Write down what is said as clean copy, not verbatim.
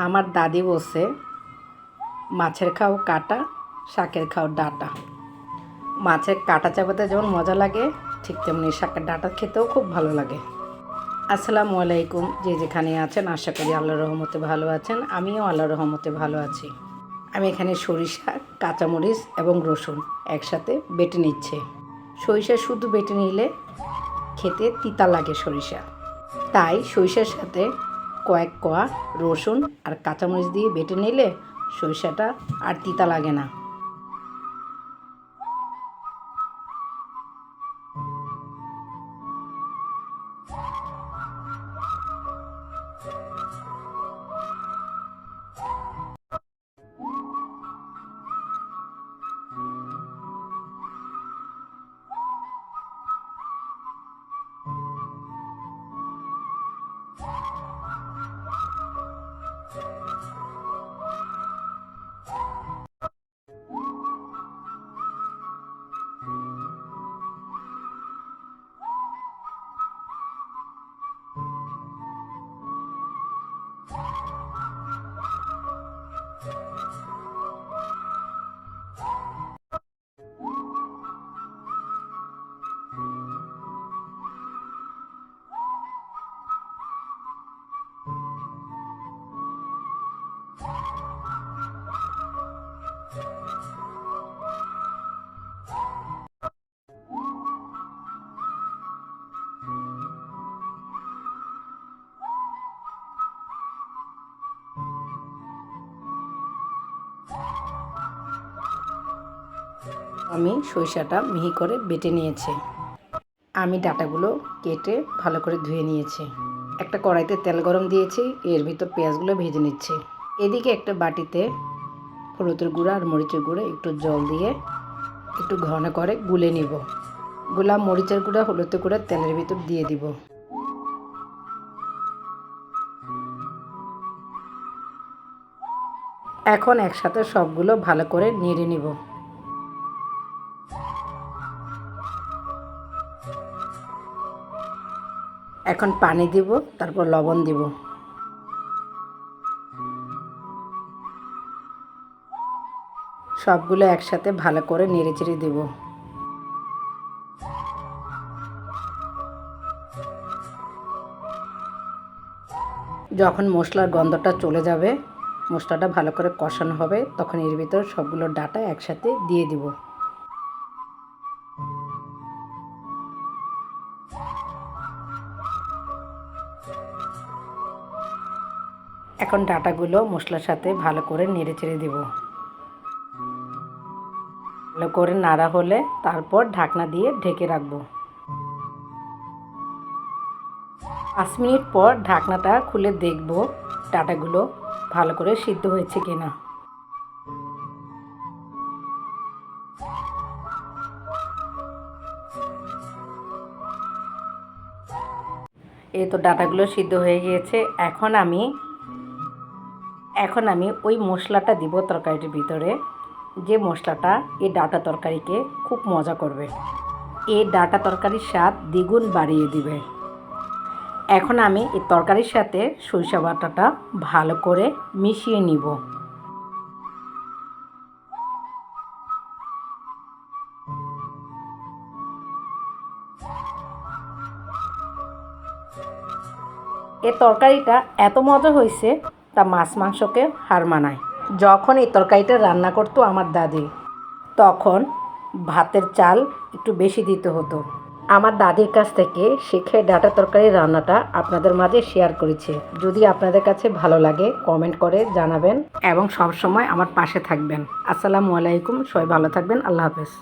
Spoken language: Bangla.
আমার দাদি বলছে, মাছের খাও কাটা, শাকের খাও ডাঁটা। মাছের কাটা চাপাতে যেমন মজা লাগে, ঠিক তেমনি শাকের ডাঁটা খেতেও খুব ভালো লাগে। আসসালামু আলাইকুম, যে যেখানে আছেন আশা করি আল্লাহর রহমতে ভালো আছেন। আমিও আল্লাহর রহমতে ভালো আছি। আমি এখানে সরিষা, কাঁচামরিচ এবং রসুন একসাথে বেটে নিচ্ছে। সরিষা শুধু বেটে নিলে খেতে তিতা লাগে সরিষা, তাই সরিষার সাথে কয়েক কোয়া রসুন আর কাঁচামরিচ দিয়ে বেটে নিলে সরিষাটা আর তিতা লাগে না। আমি সরিষাটা মিহি করে বেটে নিয়েছি। আমি ডাঁটাগুলো কেটে ভালো করে ধুয়ে নিয়েছি। একটা কড়াইতে তেল গরম দিয়েছি, এর ভিতর পেঁয়াজগুলো ভেজে নিচ্ছি। এদিকে একটা বাটিতে হলুদের গুঁড়া আর মরিচের গুঁড়া একটু জল দিয়ে একটু ঘন করে গুলে নিব। গোলা মরিচের গুঁড়া, হলুদের গুঁড়া তেলের ভিতর দিয়ে দিব। এখন একসাথে সবগুলো ভালো করে নেড়ে নিব। এখন পানি দিব, তারপর লবণ দিব। সবগুলো একসাথে ভালো করে নেড়ে চেড়ে দেব। যখন মশলার গন্ধটা চলে যাবে, মশলাটা ভালো করে কষানো হবে, তখন এর ভিতর সবগুলো ডাঁটা একসাথে দিয়ে দিব। এখন ডাঁটাগুলো মশলার সাথে ভালো করে নেড়ে চেড়ে দেব। ভালো করে নাড়া হলে তারপর ঢাকনা দিয়ে ঢেকে রাখবো। 5 মিনিট পর ঢাকনাটা খুলে দেখব ডাঁটাগুলো ভালো করে সিদ্ধ হয়েছে কিনা। এই তো ডাঁটাগুলো সিদ্ধ হয়ে গিয়েছে। এখন আমি ওই মশলাটা দিব তরকারিটির ভিতরে, যে মশলাটা এই ডাঁটা তরকারিকে খুব মজা করবে। এই ডাঁটা তরকারির স্বাদ দ্বিগুণ বাড়িয়ে দিবে। এখন আমি এই তরকারির সাথে সরিষা বাটাটা ভালো করে মিশিয়ে নিব। এই তরকারিটা এত মজা হয়েছে তা মাছ মাংসকে হার মানায়। যখন এই তরকারিটা রান্না করতো আমার দাদি, তখন ভাতের চাল একটু বেশি দিতে হতো। আমার দাদির কাছ থেকে শিখে ডাঁটা তরকারি রান্নাটা আপনাদের মাঝে শেয়ার করেছি। যদি আপনাদের কাছে ভালো লাগে কমেন্ট করে জানাবেন এবং সব সময় আমার পাশে থাকবেন। আসসালামু আলাইকুম, সবাই ভালো থাকবেন। আল্লাহ হাফেজ।